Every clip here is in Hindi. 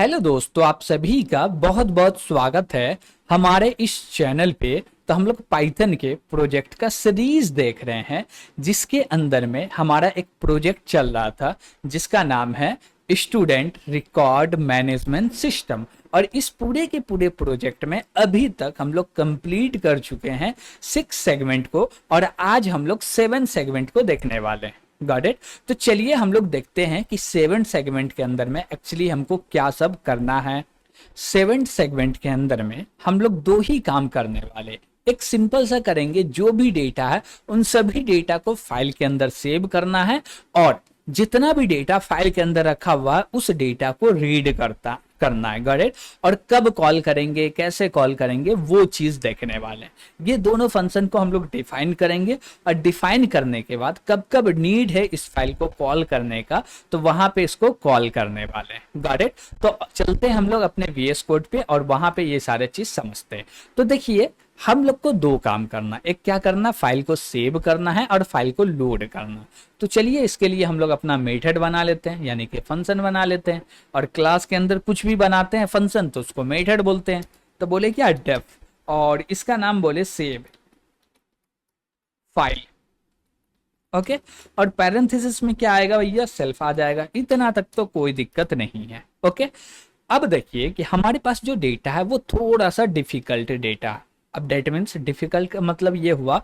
हेलो दोस्तों, आप सभी का बहुत बहुत स्वागत है हमारे इस चैनल पे। तो हम लोग पाइथन के प्रोजेक्ट का सीरीज देख रहे हैं, जिसके अंदर में हमारा एक प्रोजेक्ट चल रहा था जिसका नाम है स्टूडेंट रिकॉर्ड मैनेजमेंट सिस्टम। और इस पूरे के पूरे प्रोजेक्ट में अभी तक हम लोग कंप्लीट कर चुके हैं 6 सेगमेंट को, और आज हम लोग 7 सेगमेंट को देखने वाले हैं। Got it. तो चलिए हम लोग देखते हैं कि 7 सेगमेंट के अंदर में एक्चुअली हमको क्या सब करना है। 7 सेगमेंट के अंदर में हम लोग दो ही काम करने वाले। एक सिंपल सा करेंगे, जो भी डेटा है उन सभी डेटा को फाइल के अंदर सेव करना है, और जितना भी डेटा फाइल के अंदर रखा हुआ है उस डेटा को रीड करना है। Got it. और कब कॉल करेंगे, कैसे कॉल करेंगे, वो चीज देखने वाले हैं। ये दोनों फंक्शन को हम लोग डिफाइन करेंगे, और डिफाइन करने के बाद कब कब नीड है इस फाइल को कॉल करने का, तो वहां पे इसको कॉल करने वाले हैं। Got it. तो चलते हैं हम लोग अपने VS कोड पे और वहां पे ये सारे चीज समझते हैं। तो देखिए, हम लोग को दो काम करना, एक क्या करना, फाइल को सेव करना है और फाइल को लोड करना। तो चलिए इसके लिए हम लोग अपना मेथड बना लेते हैं, यानी कि फंक्शन बना लेते हैं। और क्लास के अंदर कुछ भी बनाते हैं फंक्शन तो उसको मेथड बोलते हैं। तो बोले क्या, डेफ, और इसका नाम बोले सेव फाइल। ओके। और पैरेंथेसिस में क्या आएगा भैया, सेल्फ आ जाएगा। इतना तक तो कोई दिक्कत नहीं है। ओके। अब देखिए कि हमारे पास जो डेटा है वो थोड़ा सा डिफिकल्ट डेटा है। अब डेटा मीन्स डिफिकल्ट का मतलब ये हुआ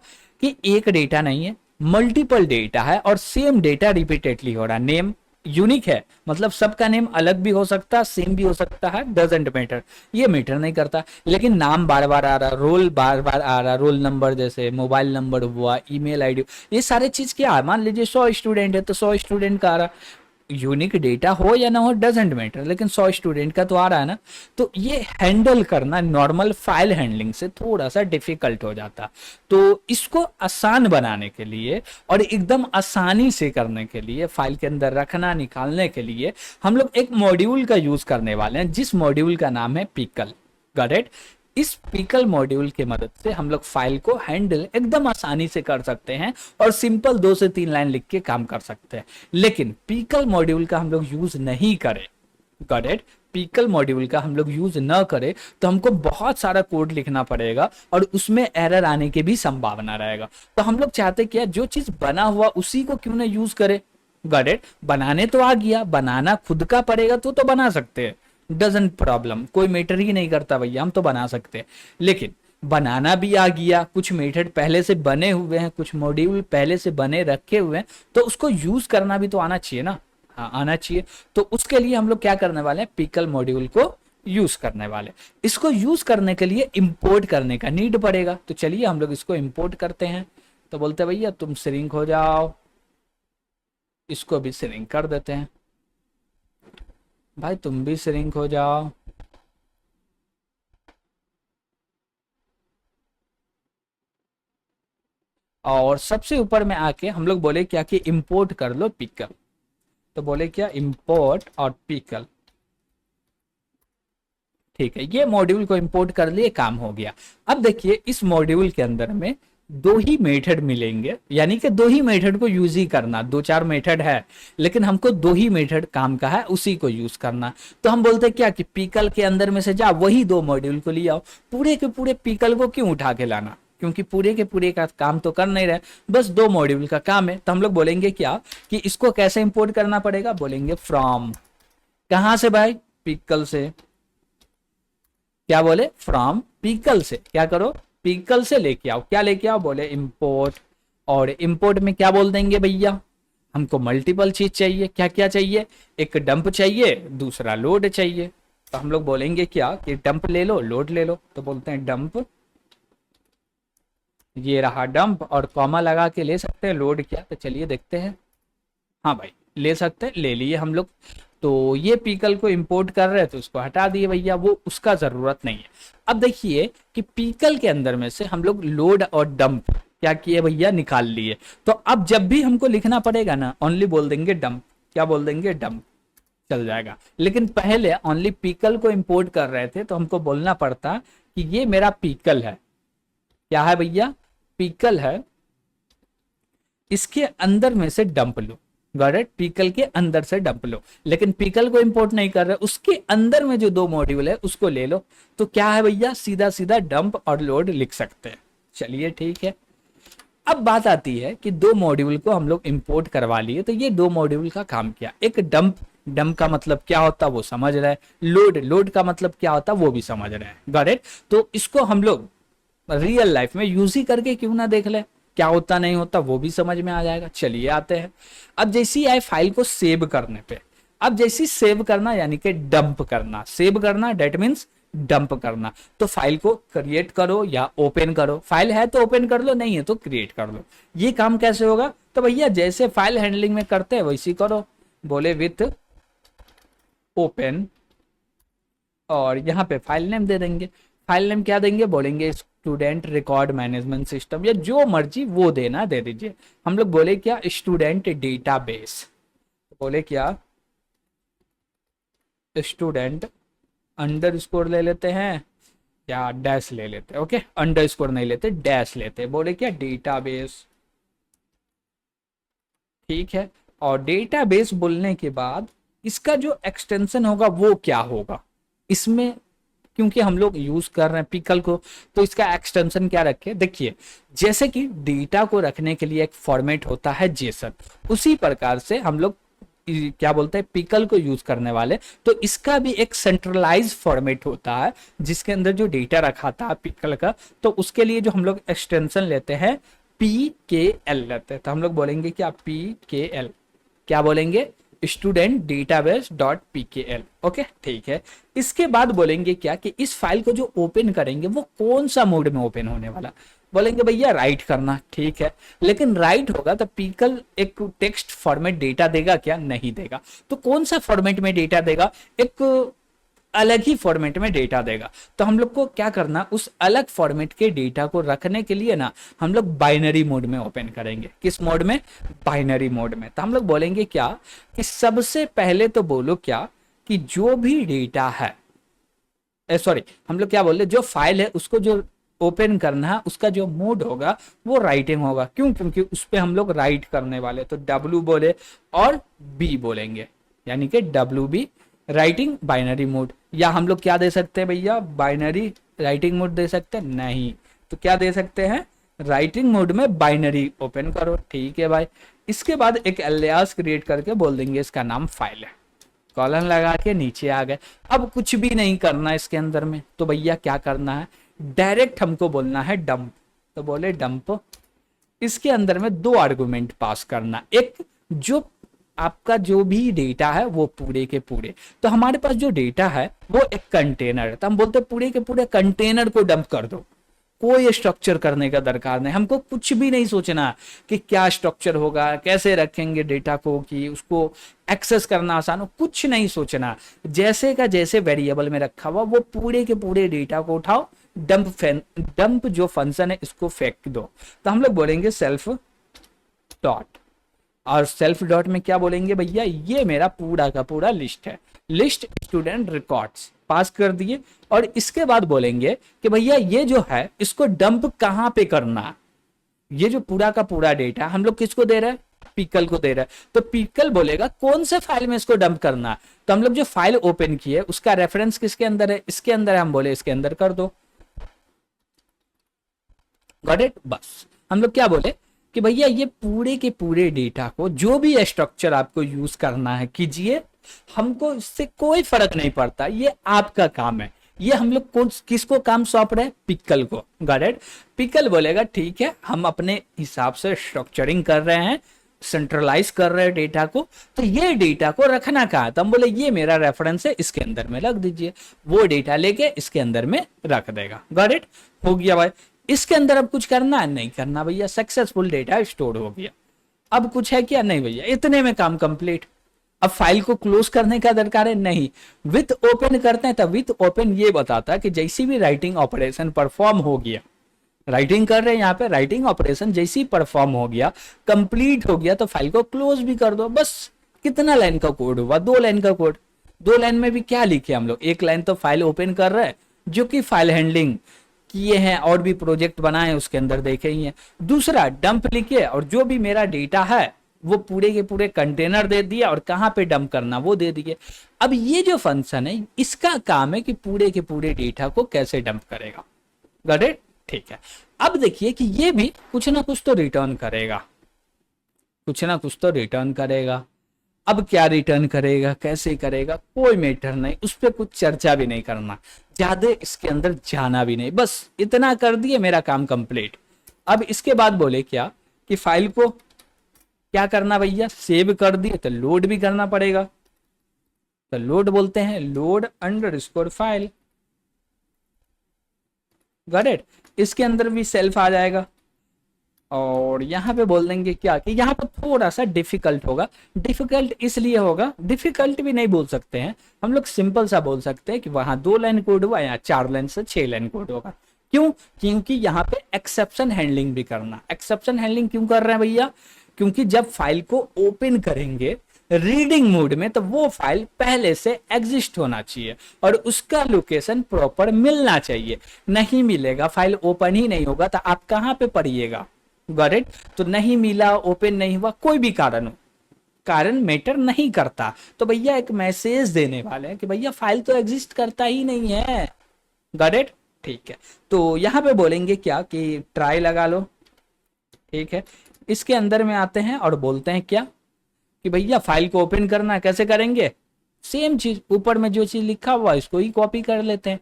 कि एक डेटा नहीं है, मल्टीपल डेटा है, और सेम डेटा रिपीटेडली हो रहा है। नेम यूनिक है, मतलब सबका नेम अलग भी हो सकता है, सेम भी हो सकता है, डजेंट मैटर, ये मैटर नहीं करता। लेकिन नाम बार बार आ रहा, रोल बार बार आ रहा, रोल नंबर जैसे मोबाइल नंबर हुआ, ईमेल आईडी, ये सारे चीज क्या है। मान लीजिए 100 स्टूडेंट है तो 100 स्टूडेंट का आ रहा। यूनिक डेटा हो या ना हो डजेंट मैटर, लेकिन 100 स्टूडेंट का तो आ रहा है ना। तो ये हैंडल करना नॉर्मल फाइल हैंडलिंग से थोड़ा सा डिफिकल्ट हो जाता। तो इसको आसान बनाने के लिए और एकदम आसानी से करने के लिए, फाइल के अंदर रखना निकालने के लिए हम लोग एक मॉड्यूल का यूज करने वाले हैं, जिस मॉड्यूल का नाम है पिकल। Got it. इस पिकल मॉड्यूल की मदद से हम लोग फाइल को हैंडल एकदम आसानी से कर सकते हैं, और सिंपल 2 से 3 लाइन लिख के काम कर सकते हैं। लेकिन पिकल मॉड्यूल का हम लोग यूज नहीं करें, गॉट इट, पिकल मॉड्यूल का हम लोग यूज न करें तो हमको बहुत सारा कोड लिखना पड़ेगा, और उसमें एरर आने की भी संभावना रहेगा। तो हम लोग चाहते क्या, जो चीज बना हुआ उसी को क्यों ना यूज करें। Got it. बनाने तो आ गया, बनाना खुद का पड़ेगा तो बना सकते हैं, डजंट प्रॉब्लम, कोई मैटर ही नहीं करता भैया, हम तो बना सकते हैं। लेकिन बनाना भी आ गया, कुछ मेथड पहले से बने हुए हैं, कुछ मॉड्यूल पहले से बने रखे हुए हैं, तो उसको यूज करना भी तो आना चाहिए ना। हाँ, आना चाहिए। तो उसके लिए हम लोग क्या करने वाले हैं, पिकल मॉड्यूल को यूज करने वाले। इसको यूज करने के लिए इंपोर्ट करने का नीड पड़ेगा। तो चलिए हम लोग इसको इंपोर्ट करते हैं। तो बोलते हैं भैया तुम श्रिंक हो जाओ, इसको भी श्रिंक कर देते हैं। भाई तुम भी श्रिंक हो जाओ। और सबसे ऊपर में आके हम लोग बोले क्या कि इंपोर्ट कर लो पिकल। तो बोले क्या, इंपोर्ट और पिकल। ठीक है, ये मॉड्यूल को इंपोर्ट कर लिए, काम हो गया। अब देखिए इस मॉड्यूल के अंदर में दो ही मेथड मिलेंगे, यानी कि दो ही मेथड को यूज ही करना। 2-4 मेथड है, लेकिन हमको दो ही मेथड काम का है, उसी को यूज करना। तो हम बोलते क्या कि पिकल के अंदर में से जा वही 2 मॉड्यूल को ले आओ। पूरे के पूरे पिकल को क्यों उठा के लाना, क्योंकि पूरे के पूरे का काम तो कर नहीं रहे, बस 2 मॉड्यूल का काम है। तो हम लोग बोलेंगे क्या कि इसको कैसे इंपोर्ट करना पड़ेगा, बोलेंगे फ्रॉम। कहां से भाई, पिकल से। क्या बोले, फ्रॉम पिकल से। क्या करो, पिकल से लेके आओ। क्या लेके आओ, बोले इंपोर्ट। और इंपोर्ट में क्या बोल देंगे भैया, हमको मल्टीपल चीज चाहिए। क्या क्या चाहिए, एक डंप चाहिए, दूसरा लोड चाहिए। तो हम लोग बोलेंगे क्या कि डंप ले लो, लोड ले लो। तो बोलते हैं डंप, ये रहा डंप, और कॉमा लगा के ले सकते हैं लोड क्या। तो चलिए देखते हैं। हाँ भाई ले सकते हैं, ले लिए हम लोग। तो ये पिकल को इंपोर्ट कर रहे हैं तो उसको हटा दिए भैया, वो उसका जरूरत नहीं है। अब देखिए कि पिकल के अंदर में से हम लोग लोड और डंप क्या किए भैया, निकाल लिए। तो अब जब भी हमको लिखना पड़ेगा ना, ओनली बोल देंगे डंप। क्या बोल देंगे, डंप, चल जाएगा। लेकिन पहले ओनली पिकल को इंपोर्ट कर रहे थे तो हमको बोलना पड़ता कि ये मेरा पिकल है। क्या है भैया, पिकल है, इसके अंदर में से dump low. Got it, pickle के अंदर से डंप लो, लेकिन पिकल को इंपोर्ट नहीं कर रहे, उसके अंदर में जो दो मॉड्यूल है उसको ले लो। तो क्या है भैया, सीधा सीधा डंप और लोड लिख सकते हैं। चलिए ठीक है। अब बात आती है कि दो मॉड्यूल को हम लोग इंपोर्ट करवा लिए, तो ये दो मॉड्यूल का काम क्या, एक डंप, डंप का मतलब क्या होता है वो समझ रहे हैं, लोड, लोड का मतलब क्या होता है वो भी समझ रहे हैं, गॉट इट। तो इसको हम लोग रियल लाइफ में यूज ही करके क्यों ना देख ले, क्या होता नहीं होता वो भी समझ में आ जाएगा। चलिए आते हैं। अब जैसी आए फाइल को सेव करने पे, अब जैसी सेव करना यानी कि डंप करना, सेव करना डेट मीन्स डंप करना। तो फाइल को क्रिएट करो या ओपन करो, फाइल है तो ओपन कर लो, नहीं है तो क्रिएट कर लो। ये काम कैसे होगा, तो भैया जैसे फाइल हैंडलिंग में करते हैं वैसी करो, बोले विथ ओपन, और यहाँ पे फाइल नेम दे देंगे। फाइल नेम क्या देंगे, बोलेंगे स्टूडेंट रिकॉर्ड मैनेजमेंट सिस्टम, या जो मर्जी वो देना दे दीजिए। हम लोग बोले क्या, स्टूडेंट डेटाबेस, बोले क्या स्टूडेंट अंडर स्कोर ले लेते हैं या डैश ले लेते हैं, ओके अंडर स्कोर नहीं लेते, डैश लेते हैं, बोले क्या डेटाबेस, ठीक है। और डेटाबेस बोलने के बाद इसका जो एक्सटेंशन होगा वो क्या होगा, इसमें क्योंकि हम लोग यूज कर रहे हैं पिकल को, तो इसका एक्सटेंशन क्या रखे, देखिए जैसे कि डेटा को रखने के लिए एक फॉर्मेट होता है जेसन, उसी प्रकार से हम लोग क्या बोलते हैं पिकल को यूज करने वाले, तो इसका भी एक सेंट्रलाइज फॉर्मेट होता है जिसके अंदर जो डेटा रखा था पिकल का, तो उसके लिए जो हम लोग एक्सटेंशन लेते हैं PKL लेते हैं। तो हम लोग बोलेंगे क्या, PKL, क्या बोलेंगे, student database dot PKL, okay ठीक है। इसके बाद बोलेंगे क्या कि इस फाइल को जो ओपन करेंगे वो कौन सा मोड में ओपन होने वाला, बोलेंगे भैया राइट करना, ठीक है। लेकिन राइट होगा तो पिकल एक टेक्स्ट फॉर्मेट डेटा देगा क्या, नहीं देगा। तो कौन सा फॉर्मेट में डेटा देगा, एक अलग ही फॉर्मेट में डेटा देगा। तो हम लोग को क्या करना, उस अलग फॉर्मेट के डेटा को रखने के लिए ना हम लोग बाइनरी मोड में ओपन करेंगे। किस मोड में, बाइनरी मोड में। तो हम लोग बोलेंगे क्या कि सबसे पहले तो बोलो क्या कि जो भी डेटा है, सॉरी हम लोग क्या बोल रहे, जो फाइल है उसको जो ओपन करना है उसका जो मोड होगा वो राइटिंग होगा। क्यों, क्योंकि उस पर हम लोग राइट करने वाले, तो W बोले और B बोलेंगे, यानी कि WB राइटिंग बाइनरी मोड। या हम लोग क्या दे सकते हैं भैया, बाइनरी राइटिंग मोड दे सकते हैं, नहीं तो क्या दे सकते हैं, राइटिंग मोड में बाइनरी ओपन करो, ठीक है भाई। इसके बाद एक एलियास क्रिएट करके बोल देंगे इसका नाम फाइल है, कॉलन लगा के नीचे आ गए। अब कुछ भी नहीं करना इसके अंदर में, तो भैया क्या करना है, डायरेक्ट हमको बोलना है डंप। तो बोले डंप, इसके अंदर में दो आर्गुमेंट पास करना, एक जो आपका जो भी डेटा है वो पूरे के पूरे, तो हमारे पास जो डेटा है वो एक कंटेनर है, तो हम बोलते पूरे के पूरे कंटेनर को डंप कर दो। कोई स्ट्रक्चर करने का दरकार नहीं, हमको कुछ भी नहीं सोचना कि क्या स्ट्रक्चर होगा, कैसे रखेंगे डेटा को कि उसको एक्सेस करना आसान हो, कुछ नहीं सोचना। जैसे का जैसे वेरिएबल में रखा हुआ वो पूरे के पूरे डेटा को उठाओ, डंप जो फंक्शन है इसको फेंक दो। तो हम लोग बोलेंगे सेल्फ डॉट, और सेल्फ डॉट में क्या बोलेंगे भैया, ये मेरा पूरा का पूरा लिस्ट है, लिस्ट स्टूडेंट रिकॉर्ड्स पास कर दिए। और इसके बाद बोलेंगे कि भैया ये जो है इसको डंप कहां पे करना, ये जो पूरा का पूरा डेटा हम लोग किसको दे रहे हैं, पिकल को दे रहा है। तो पिकल बोलेगा कौन से फाइल में इसको डंप करना है। तो हम लोग जो फाइल ओपन किए उसका रेफरेंस किसके अंदर है, इसके अंदर है, हम बोले इसके अंदर कर दो, गॉट इट। बस हम लोग क्या बोले कि भैया ये पूरे के पूरे डेटा को जो भी स्ट्रक्चर आपको यूज करना है कीजिए, हमको इससे कोई फर्क नहीं पड़ता, ये आपका काम है। ये हम लोग कौन किसको काम सौंप रहे हैं, पिकल को, गॉट इट। पिकल बोलेगा ठीक है, हम अपने हिसाब से स्ट्रक्चरिंग कर रहे हैं, सेंट्रलाइज कर रहे हैं डेटा को, तो ये डेटा को रखना कहाँ है, तो हम बोले ये मेरा रेफरेंस है, इसके अंदर में रख दीजिए। वो डेटा लेके इसके अंदर में रख देगा, गॉट इट, हो गया भाई। इसके अंदर अब कुछ करना है, नहीं करना भैया, सक्सेसफुल डेटा स्टोर हो गया। अब कुछ है क्या, नहीं भैया, इतने में काम कंप्लीट। अब फाइल को क्लोज करने का दरकार है, नहीं। विथ ओपन करते हैं, तब विथ ओपन ये बताता है कि जैसी भी राइटिंग ऑपरेशन परफॉर्म हो गया, राइटिंग कर रहे हैं यहाँ पे, राइटिंग ऑपरेशन जैसी परफॉर्म हो गया, कंप्लीट हो गया, तो फाइल को क्लोज भी कर दो। बस कितना लाइन का कोड हुआ, 2 लाइन का कोड। 2 लाइन में भी क्या लिखे हम लोग, एक लाइन तो फाइल ओपन कर रहे हैं जो कि फाइल हैंडलिंग किए हैं, और भी प्रोजेक्ट बनाए उसके अंदर देखे ही हैं। दूसरा डंप लिखे, और जो भी मेरा डेटा है वो पूरे के पूरे कंटेनर दे दिया और कहाँ पे डंप करना वो दे दिए। अब ये जो फंक्शन है इसका काम है कि पूरे के पूरे डेटा को कैसे डंप करेगा। Got it? ठीक है। अब देखिए कि ये भी कुछ ना कुछ तो रिटर्न करेगा, कुछ ना कुछ तो रिटर्न करेगा। अब क्या रिटर्न करेगा, कैसे करेगा, कोई मैटर नहीं, उस पर कुछ चर्चा भी नहीं करना, ज्यादा इसके अंदर जाना भी नहीं, बस इतना कर दिए मेरा काम कंप्लीट। अब इसके बाद बोले क्या कि फाइल को क्या करना भैया, सेव कर दिए तो लोड भी करना पड़ेगा। तो लोड बोलते हैं load underscore file. Got it? इसके अंदर भी सेल्फ आ जाएगा और यहाँ पे बोल देंगे क्या कि यहाँ पे थोड़ा सा डिफिकल्ट होगा। डिफिकल्ट इसलिए होगा, डिफिकल्ट भी नहीं बोल सकते हैं हम लोग, सिंपल सा बोल सकते हैं कि वहां 2 लाइन कोड हुआ, यहाँ 4 लाइन से 6 लाइन कोड होगा। क्यों? क्योंकि यहाँ पे एक्सेप्शन हैंडलिंग भी करना। एक्सेप्शन हैंडलिंग क्यों कर रहे हैं भैया? क्योंकि जब फाइल को ओपन करेंगे रीडिंग मोड में तो वो फाइल पहले से एग्जिस्ट होना चाहिए और उसका लोकेशन प्रॉपर मिलना चाहिए। नहीं मिलेगा, फाइल ओपन ही नहीं होगा तो आप कहाँ पे पढ़िएगा। Got it? तो नहीं मिला, ओपन नहीं हुआ, कोई भी कारण हो, कारण मैटर नहीं करता। तो भैया एक मैसेज देने वाले हैं कि भैया फाइल तो एग्जिस्ट करता ही नहीं है। Got it? ठीक है। तो यहाँ पे बोलेंगे क्या कि ट्राई लगा लो। ठीक है। इसके अंदर में आते हैं और बोलते हैं क्या कि भैया फाइल को ओपन करना कैसे करेंगे, सेम चीज ऊपर में जो चीज लिखा हुआ इसको ही कॉपी कर लेते हैं।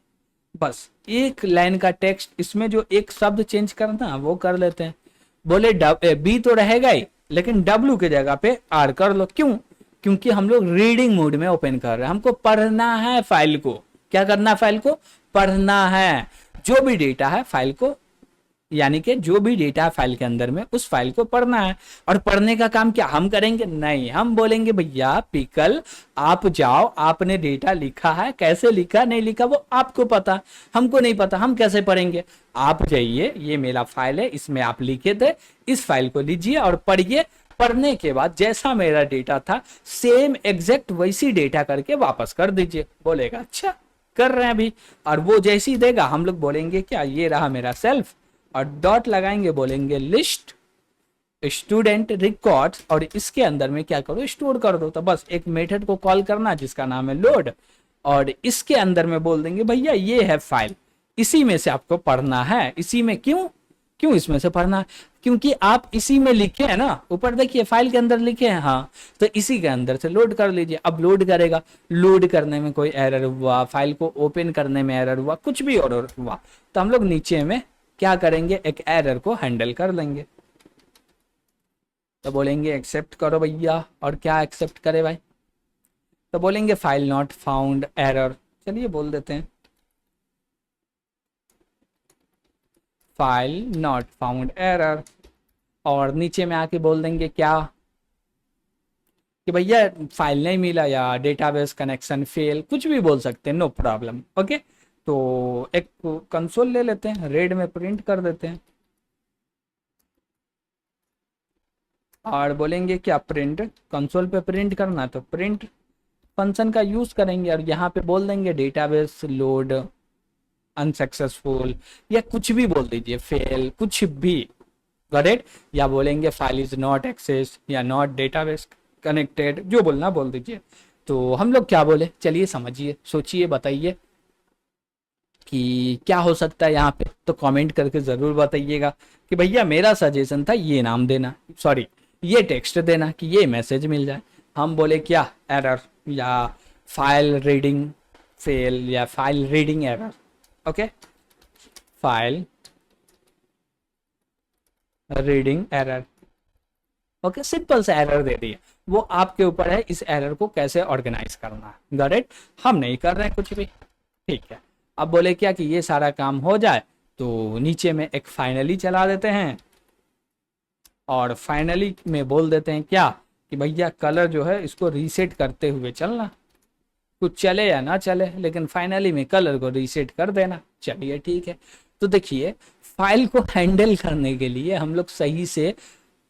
बस एक लाइन का टेक्स्ट, इसमें जो एक शब्द चेंज करना वो कर लेते हैं। बोले बी तो रहेगा ही लेकिन डब्ल्यू की जगह पे आर कर लो। क्यों? क्योंकि हम लोग रीडिंग मोड में ओपन कर रहे हैं, हमको पढ़ना है फाइल को। क्या करना? फाइल को पढ़ना है। जो भी डेटा है फाइल को, यानी कि जो भी डेटा फाइल के अंदर में उस फाइल को पढ़ना है। और पढ़ने का काम क्या हम करेंगे? नहीं, हम बोलेंगे भैया पिकल आप जाओ, आपने डेटा लिखा है, कैसे लिखा नहीं लिखा वो आपको पता, हमको नहीं पता, हम कैसे पढ़ेंगे? आप जाइए, ये मेरा फाइल है, इसमें आप लिखे थे, इस फाइल को लीजिए और पढ़िए। पढ़ने के बाद जैसा मेरा डेटा था सेम एग्जैक्ट वैसी डेटा करके वापस कर दीजिए। बोलेगा अच्छा कर रहे हैं अभी, और वो जैसी देगा हम लोग बोलेंगे क्या ये रहा मेरा सेल्फ, और डॉट लगाएंगे, बोलेंगे लिस्ट स्टूडेंट रिकॉर्ड्स, और इसके अंदर में क्या करो स्टोर कर दो। तो बस एक मेथड को कॉल करना जिसका नाम है लोड, और इसके अंदर में बोल देंगे भैया ये है फाइल, इसी में से आपको पढ़ना है। इसी में क्यों क्यों इसमें से पढ़ना है? क्योंकि आप इसी में लिखे हैं ना, ऊपर देखिए फाइल के अंदर लिखे हैं, हाँ, तो इसी के अंदर से लोड कर लीजिए। अब लोड करेगा, लोड करने में कोई एरर हुआ, फाइल को ओपन करने में एरर हुआ, कुछ भी एरर हुआ तो हम लोग नीचे में क्या करेंगे, एक एरर को हैंडल कर लेंगे। तो बोलेंगे एक्सेप्ट करो भैया, और क्या एक्सेप्ट करे भाई? तो बोलेंगे फाइल नॉट फाउंड एरर, चलिए बोल देते हैं फाइल नॉट फाउंड एरर, और नीचे में आके बोल देंगे क्या कि भैया फाइल नहीं मिला या डेटाबेस कनेक्शन फेल, कुछ भी बोल सकते हैं, नो प्रॉब्लम। ओके, तो एक कंसोल ले लेते हैं, रेड में प्रिंट कर देते हैं और बोलेंगे क्या प्रिंट, कंसोल पे प्रिंट करना तो प्रिंट फंक्शन का यूज करेंगे, और यहाँ पे बोल देंगे डेटाबेस लोड अनसक्सेसफुल, या कुछ भी बोल दीजिए, फेल, कुछ भी। Got it? या बोलेंगे फाइल इज नॉट एक्सेस या नॉट डेटाबेस कनेक्टेड, जो बोलना बोल दीजिए। तो हम लोग क्या बोले, चलिए समझिए, सोचिए, बताइए कि क्या हो सकता है यहाँ पे। तो कमेंट करके ज़रूर बताइएगा कि भैया मेरा सजेशन था ये नाम देना, सॉरी ये टेक्स्ट देना कि ये मैसेज मिल जाए। हम बोले क्या एरर, या फाइल रीडिंग फेल, या file reading error. Okay, file reading error. Okay, simple सा एरर दे दिए, वो आपके ऊपर है इस एरर को कैसे ऑर्गेनाइज करना है। Got it? हम नहीं कर रहे हैं कुछ भी। ठीक है, अब बोले क्या कि ये सारा काम हो जाए तो नीचे में एक फाइनली चला देते हैं, और फाइनली में बोल देते हैं क्या कि भैया कलर जो है इसको रीसेट करते हुए चलना, कुछ चले या ना चले लेकिन फाइनली में कलर को रीसेट कर देना। चलिए ठीक है। तो देखिए फाइल को हैंडल करने के लिए हम लोग सही से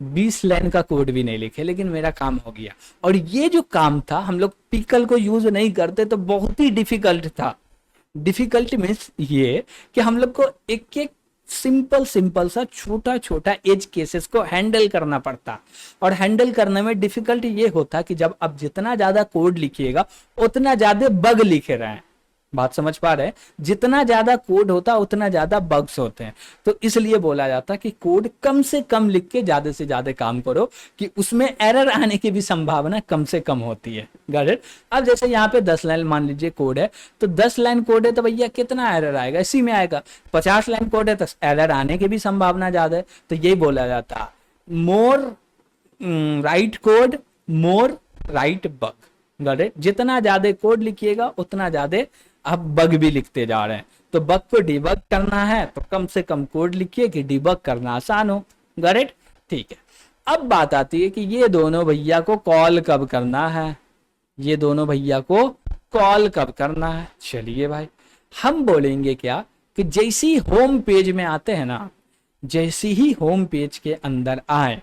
20 लाइन का कोड भी नहीं लिखे, लेकिन मेरा काम हो गया। और ये जो काम था हम लोग पिकल को यूज नहीं करते तो बहुत ही डिफिकल्ट था। डिफिकल्ट मीन्स ये कि हम लोग को एक एक सिंपल सिंपल सा छोटा छोटा एज केसेस को हैंडल करना पड़ता। और हैंडल करने में डिफिकल्ट ये होता कि जब आप जितना ज्यादा कोड लिखिएगा उतना ज्यादा बग लिखे रहे हैं। बात समझ पा रहे हैं? जितना ज्यादा कोड होता उतना ज्यादा बग्स होते हैं। तो इसलिए बोला जाता है कि कोड कम से कम लिख के ज्यादा से ज्यादा काम करो कि उसमें एरर आने की भी संभावना कम से कम होती है। Got it? अब जैसे यहाँ पे 10 लाइन मान लीजिए कोड है, तो 10 लाइन कोड है तो भैया कितना एरर आएगा? इसी में आएगा। 50 लाइन कोड है तो एरर आने की भी संभावना ज्यादा है। तो यही बोला जाता है more right code more right bug. Got it? जितना ज्यादा कोड लिखिएगा उतना ज्यादा आप बग भी लिखते जा रहे हैं। तो बग को डिबग करना है तो कम से कम कोड लिखिए कि डिबग करना आसान हो। Got it? ठीक है। अब बात आती है कि ये दोनों भैया को कॉल कब करना है। ये दोनों भैया को कॉल कब करना है? चलिए भाई, हम बोलेंगे क्या कि जैसे ही होम पेज में आते हैं ना, जैसे ही होम पेज के अंदर आए,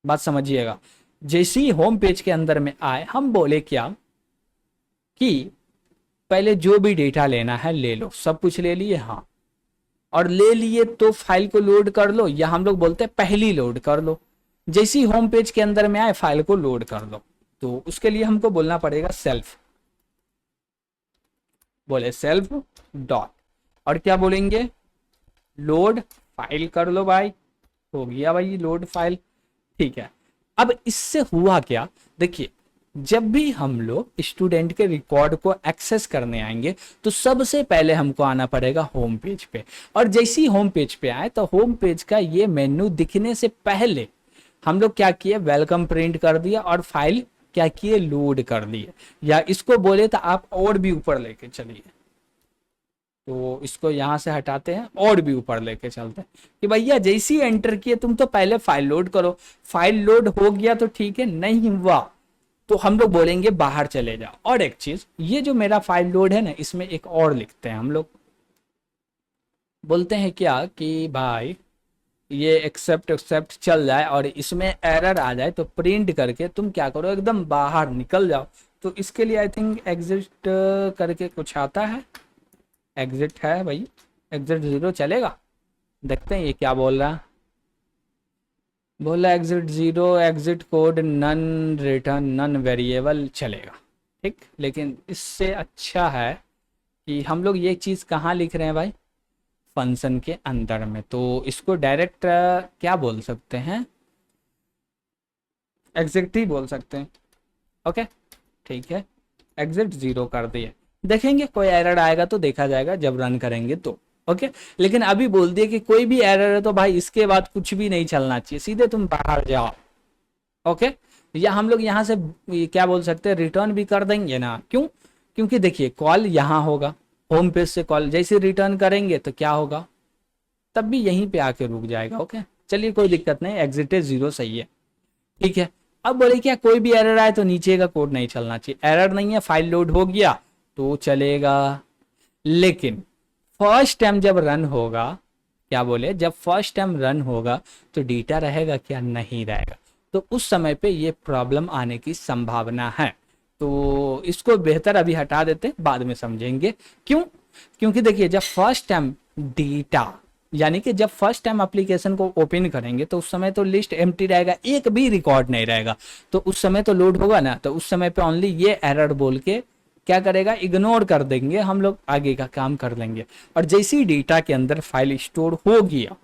बात समझिएगा, जैसे ही होम पेज के अंदर में आए, हम बोले क्या कि पहले जो भी डेटा लेना है ले लो। सब कुछ ले लिए? हाँ। और ले लिए तो फाइल को लोड कर लो, या हम लोग बोलते हैं पहली लोड कर लो। जैसे ही होम पेज के अंदर में आए फाइल को लोड कर लो। तो उसके लिए हमको बोलना पड़ेगा सेल्फ। बोले सेल्फ डॉट, और क्या बोलेंगे? लोड फाइल कर लो भाई। हो गया भाई लोड फाइल। ठीक है। अब इससे हुआ क्या? देखिए, जब भी हम लोग स्टूडेंट के रिकॉर्ड को एक्सेस करने आएंगे तो सबसे पहले हमको आना पड़ेगा होम पेज पे। और जैसे ही होम पेज पे आए तो होम पेज का ये मेन्यू दिखने से पहले हम लोग क्या किए? वेलकम प्रिंट कर दिया और फाइल क्या किए? लोड कर दिए। या इसको बोले तो आप और भी ऊपर लेके चलिए, तो इसको यहां से हटाते हैं और भी ऊपर लेके चलते हैं कि भैया जैसे ही एंटर किए तुम तो पहले फाइल लोड करो। फाइल लोड हो गया तो ठीक है, नहीं हुआ तो हम लोग बोलेंगे बाहर चले जाओ। और एक चीज, ये जो मेरा फाइल लोड है ना, इसमें एक और लिखते हैं हम लोग। बोलते हैं क्या कि भाई ये एक्सेप्ट चल जाए और इसमें एरर आ जाए तो प्रिंट करके तुम क्या करो? एकदम बाहर निकल जाओ। तो इसके लिए आई थिंक एग्जिट करके कुछ आता है। एग्जिट है भाई, एग्जिट 0 चलेगा? देखते हैं ये क्या बोल रहा है। बोला exit 0, exit code none return none variable चलेगा। ठीक, लेकिन इससे अच्छा है कि हम लोग ये चीज़ कहाँ लिख रहे हैं भाई? फंक्शन के अंदर में। तो इसको डायरेक्ट क्या बोल सकते हैं? एग्जिट ही बोल सकते हैं। ओके ठीक है, एग्जिट 0 कर दिए। देखेंगे कोई एरर आएगा तो देखा जाएगा जब रन करेंगे तो। ओके लेकिन अभी बोल दिए कि कोई भी एरर है तो भाई इसके बाद कुछ भी नहीं चलना चाहिए, सीधे तुम बाहर जाओ। ओके या हम लोग यहाँ से क्या बोल सकते हैं? रिटर्न भी कर देंगे ना। क्यों? क्योंकि देखिए कॉल यहाँ होगा, होम पेज से कॉल जैसे रिटर्न करेंगे तो क्या होगा? तब भी यहीं पे आके रुक जाएगा। ओके चलिए कोई दिक्कत नहीं, एग्जिट 0 सही है। ठीक है, अब बोले क्या कोई भी एरर आए तो नीचे का कोड नहीं चलना चाहिए। एरर नहीं है, फाइल लोड हो गया तो चलेगा। लेकिन फर्स्ट टाइम जब रन होगा, क्या बोले, जब फर्स्ट टाइम रन होगा तो डेटा रहेगा क्या? नहीं रहेगा। तो उस समय पे ये प्रॉब्लम आने की संभावना है। तो इसको बेहतर अभी हटा देते, बाद में समझेंगे क्यों। क्योंकि देखिए जब फर्स्ट टाइम डेटा, यानी कि जब फर्स्ट टाइम एप्लीकेशन को ओपन करेंगे तो उस समय तो लिस्ट एम्प्टी रहेगा, एक भी रिकॉर्ड नहीं रहेगा। तो उस समय तो लोड होगा ना, तो उस समय पे ओनली ये एरर बोल के क्या करेगा? इग्नोर कर देंगे, हम लोग आगे का काम कर लेंगे। और जैसे ही डेटा के अंदर फाइल स्टोर हो गया,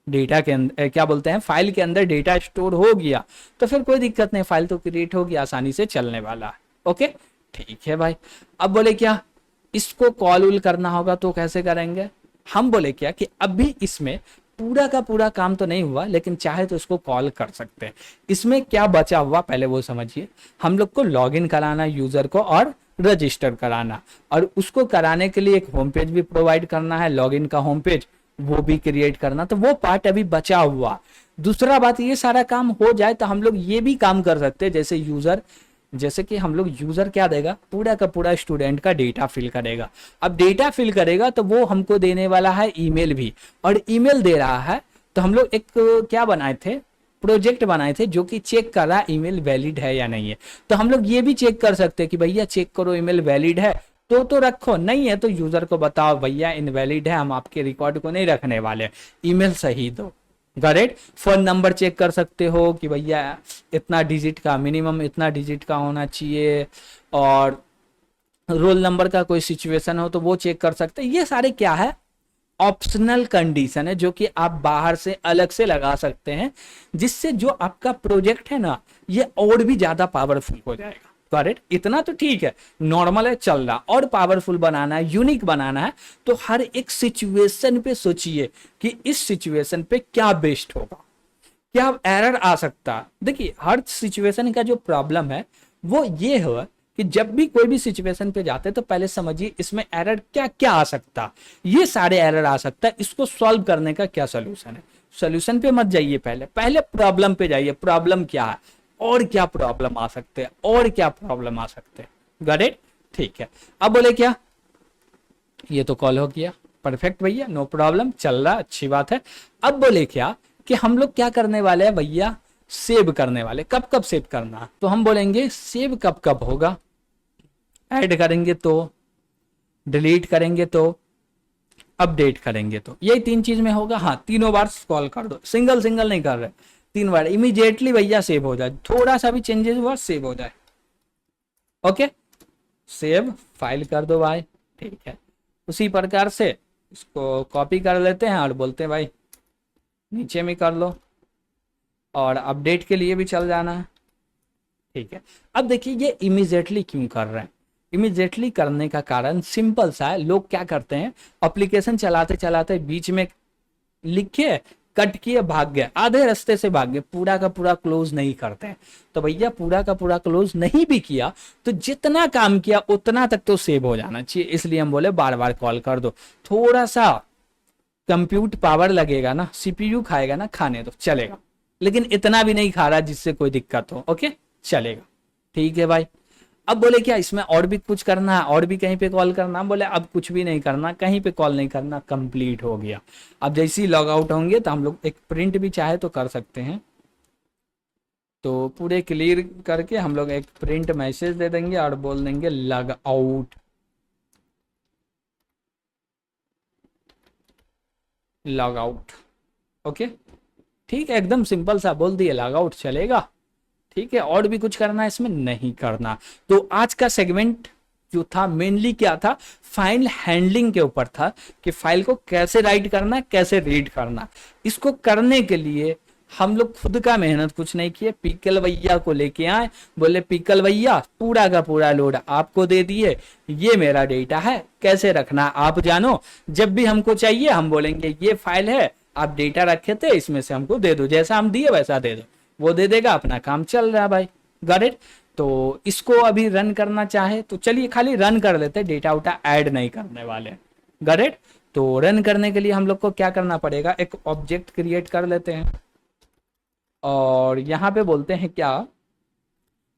डेटा के अंदर क्या बोलते हैं, फाइल के अंदर डेटा स्टोर हो गया तो फिर कोई दिक्कत नहीं, फाइल तो क्रिएट होगी, आसानी से चलने वाला है। ओके ठीक है भाई। अब बोले क्या इसको कॉल उल करना होगा तो कैसे करेंगे? हम बोले क्या कि अभी इसमें पूरा का पूरा काम तो नहीं हुआ, लेकिन चाहे तो इसको कॉल कर सकते हैं। इसमें क्या बचा हुआ पहले वो समझिए। हम लोग को लॉगिन कराना यूजर को और रजिस्टर कराना, और उसको कराने के लिए एक होम पेज भी प्रोवाइड करना है, लॉगिन का होम पेज वो भी क्रिएट करना। तो वो पार्ट अभी बचा हुआ। दूसरा बात, ये सारा काम हो जाए तो हम लोग ये भी काम कर सकते हैं, जैसे यूजर, जैसे कि हम लोग यूजर क्या देगा? पूरा का पूरा स्टूडेंट का डेटा फिल करेगा। अब डेटा फिल करेगा तो वो हमको देने वाला है ईमेल भी, और ईमेल दे रहा है तो हम लोग एक क्या बनाए थे? प्रोजेक्ट बनाए थे जो कि चेक कर रहा है ईमेल वैलिड है या नहीं है। तो हम लोग ये भी चेक कर सकते हैं कि भैया चेक करो ईमेल वैलिड है, तो रखो, नहीं है तो यूजर को बताओ भैया इनवैलिड है, हम आपके रिकॉर्ड को नहीं रखने वाले, ईमेल सही दो। गॉट। फोन नंबर चेक कर सकते हो कि भैया इतना डिजिट का, मिनिमम इतना डिजिट का होना चाहिए, और रोल नंबर का कोई सिचुएशन हो तो वो चेक कर सकते हैं। ये सारे क्या है, ऑप्शनल कंडीशन है जो कि आप बाहर से अलग से लगा सकते हैं, जिससे जो आपका प्रोजेक्ट है ना ये और भी ज्यादा पावरफुल हो जाएगा। करेक्ट, इतना तो ठीक है, नॉर्मल है चल रहा, और पावरफुल बनाना है, यूनिक बनाना है, तो हर एक सिचुएशन पे सोचिए कि इस सिचुएशन पे क्या बेस्ट होगा, क्या एरर आ सकता है। देखिए हर सिचुएशन का जो प्रॉब्लम है वो ये है कि जब भी कोई भी सिचुएशन पे जाते हैं तो पहले समझिए इसमें एरर क्या क्या आ सकता, ये सारे एरर आ सकता है, इसको सॉल्व करने का क्या सोल्यूशन है। सोल्यूशन पे मत जाइए, पहले पहले प्रॉब्लम पे जाइए, प्रॉब्लम क्या है, और क्या प्रॉब्लम आ सकते हैं, और क्या प्रॉब्लम आ सकते हैं। गॉट इट, ठीक है। अब बोले क्या, ये तो कॉल हो गया, परफेक्ट भैया, नो प्रॉब्लम, चल रहा, अच्छी बात है। अब बोले क्या कि हम लोग क्या करने वाले हैं भैया, सेव करने वाले। कब कब सेव करना, तो हम बोलेंगे सेव कब कब होगा, ऐड करेंगे तो, डिलीट करेंगे तो, अपडेट करेंगे तो, यही तीन चीज में होगा। हाँ, तीनों बार कॉल कर दो, सिंगल सिंगल नहीं कर रहे, तीन बार इमीडिएटली भैया सेव हो जाए, थोड़ा सा भी चेंजेस हुआ सेव हो जाए। ओके, सेव फाइल कर दो भाई, ठीक है। उसी प्रकार से इसको कॉपी कर लेते हैं और बोलते हैं भाई नीचे में कर लो, और अपडेट के लिए भी चल जाना है, ठीक है। अब देखिए ये इमीडिएटली क्यों कर रहे हैं, इमीडिएटली करने का कारण सिंपल सा है। लोग क्या करते हैं, एप्लीकेशन चलाते चलाते बीच में लिखे, कट किए, भाग गए, आधे रास्ते से भाग गए, पूरा का पूरा क्लोज नहीं करते हैं। तो भैया पूरा का पूरा क्लोज नहीं भी किया तो जितना काम किया उतना तक तो सेव हो जाना चाहिए, इसलिए हम बोले बार बार कॉल कर दो। थोड़ा सा कंप्यूट पावर लगेगा ना, सीपीयू खाएगा ना, खाने दो चलेगा, लेकिन इतना भी नहीं खा रहा जिससे कोई दिक्कत हो। ओके, चलेगा, ठीक है भाई। अब बोले क्या इसमें और भी कुछ करना है, और भी कहीं पे कॉल करना, बोले अब कुछ भी नहीं करना, कहीं पे कॉल नहीं करना, कंप्लीट हो गया। अब जैसे ही लॉग आउट होंगे तो हम लोग एक प्रिंट भी चाहे तो कर सकते हैं, तो पूरे क्लियर करके हम लोग एक प्रिंट मैसेज दे देंगे और बोल देंगे log out, log out. Okay, ठीक है, एकदम सिंपल सा बोल दिए लॉग आउट, चलेगा, ठीक है। और भी कुछ करना है इसमें, नहीं करना। तो आज का सेगमेंट जो था मेनली क्या था, फाइल हैंडलिंग के ऊपर था, कि फाइल को कैसे राइट करना, कैसे रीड करना। इसको करने के लिए हम लोग खुद का मेहनत कुछ नहीं किए, पिकल भैया को लेके आए, बोले पिकल भैया पूरा का पूरा लोड आपको दे दिए, ये मेरा डेटा है, कैसे रखना आप जानो, जब भी हमको चाहिए हम बोलेंगे ये फाइल है, आप डेटा रखे थे इसमें से हमको दे दो, जैसा हम दिए वैसा दे दो, वो दे देगा, अपना काम चल रहा है भाई। Got it. तो इसको अभी रन करना चाहे तो चलिए खाली रन कर लेते, डेटा उटा ऐड नहीं करने वाले। Got it. तो रन करने के लिए हम लोग को क्या करना पड़ेगा, एक ऑब्जेक्ट क्रिएट कर लेते हैं, और यहाँ पे बोलते हैं क्या,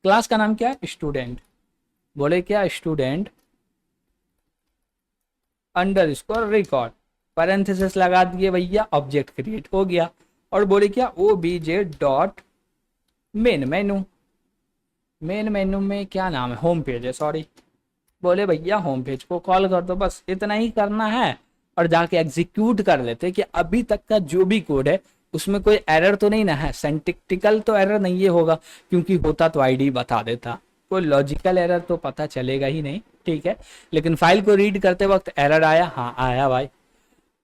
क्लास का नाम क्या है, स्टूडेंट। बोले क्या, student under score record, parenthesis लगा दिए भैया, ऑब्जेक्ट क्रिएट हो गया। और बोले क्या, OBJ dot main menu, main menu में क्या नाम है, होम पेज है, सॉरी, बोले भैया होम पेज को कॉल कर दो, बस इतना ही करना है। और जाके एग्जीक्यूट कर लेते कि अभी तक का जो भी कोड है उसमें कोई एरर तो नहीं ना है, सिंटैक्टिकल तो एरर नहीं ये होगा, क्योंकि होता तो आईडी बता देता, कोई लॉजिकल एरर तो पता चलेगा ही नहीं, ठीक है। लेकिन फाइल को रीड करते वक्त एरर आया, हाँ आया भाई।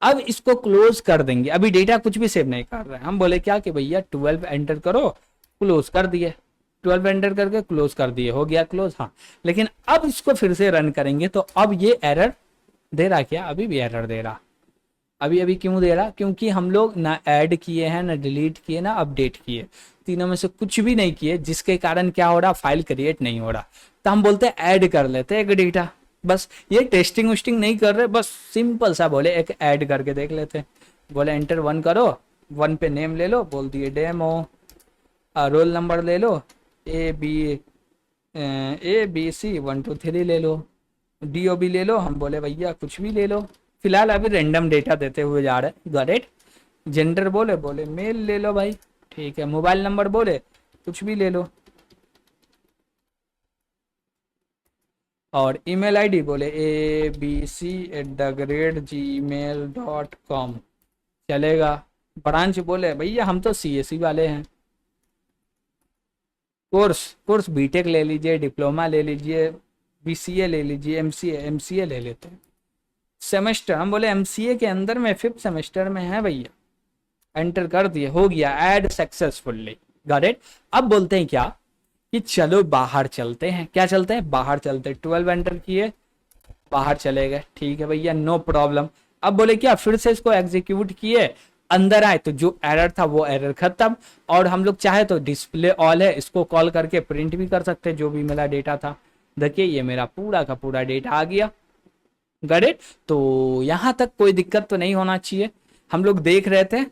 अब इसको क्लोज कर देंगे, अभी डेटा कुछ भी सेव नहीं कर रहे हैं, हम बोले क्या कि भैया 12 एंटर करो, क्लोज कर दिए, 12 एंटर करके क्लोज कर दिए, हो गया क्लोज। हाँ, लेकिन अब इसको फिर से रन करेंगे तो अब ये एरर दे रहा, क्या अभी भी एरर दे रहा, अभी अभी क्यों दे रहा, क्योंकि हम लोग ना ऐड किए हैं, ना डिलीट किए, ना अपडेट किए, तीनों में से कुछ भी नहीं किए, जिसके कारण क्या हो रहा, फाइल क्रिएट नहीं हो रहा। तो हम बोलते हैं ऐड कर लेते हैं एक डेटा, बस ये टेस्टिंग वेस्टिंग नहीं कर रहे, बस सिंपल सा बोले एक ऐड करके देख लेते हैं। बोले एंटर 1 करो, 1 पे नेम ले लो, बोल दिए डेमो, रोल नंबर ले लो, ABC 1 2 3 ले लो, DOB ले लो, हम बोले भैया कुछ भी ले लो, फिलहाल अभी रैंडम डेटा देते हुए जा रहे हैं। Got it. जेंडर बोले मेल ले लो भाई, ठीक है। मोबाइल नंबर बोले कुछ भी ले लो, और ईमेल आईडी बोले abc@gmail.com, चलेगा। ब्रांच बोले भैया हम तो सीएससी वाले हैं। कोर्स कोर्स बीटेक ले लीजिए, डिप्लोमा ले लीजिए, बीसीए ले लीजिए, एमसीए ले लेते हैं। सेमेस्टर हम बोले एमसीए के अंदर में 5th सेमेस्टर में है भैया। एंटर कर दिए, हो गया ऐड सक्सेसफुली, गॉट इट। अब बोलते हैं क्या कि चलो बाहर चलते हैं। क्या चलते हैं? बाहर चलते हैं। 12 एंटर किए, बाहर चले गए, ठीक है भैया, नो प्रॉब्लम। अब बोले क्या, फिर से इसको एग्जीक्यूट किए, अंदर आए तो जो एरर था वो एरर खत्म। और हम लोग चाहे तो डिस्प्ले ऑल है, इसको कॉल करके प्रिंट भी कर सकते हैं जो भी मेरा डेटा था। देखिए ये मेरा पूरा का पूरा डेटा आ गया, गॉट इट। तो यहां तक कोई दिक्कत तो नहीं होना चाहिए। हम लोग देख रहे थे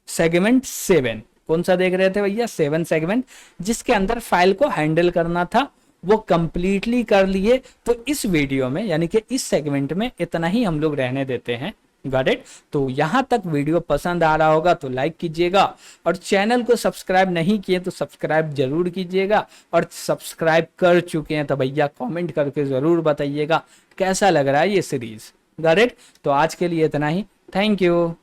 सेगमेंट 7, कौन सा देख रहे थे भैया? 7 सेगमेंट, जिसके अंदर फाइल को हैंडल करना था, वो कंप्लीटली कर लिए। तो इस वीडियो में यानी कि इस सेगमेंट में इतना ही हम लोग रहने देते हैं, गॉट इट। तो यहां तक वीडियो पसंद आ रहा होगा तो लाइक कीजिएगा, और चैनल को सब्सक्राइब नहीं किए तो सब्सक्राइब जरूर कीजिएगा, और सब्सक्राइब कर चुके हैं तो भैया कमेंट करके जरूर बताइएगा कैसा लग रहा है ये सीरीज, गॉट इट। तो आज के लिए इतना ही, थैंक यू।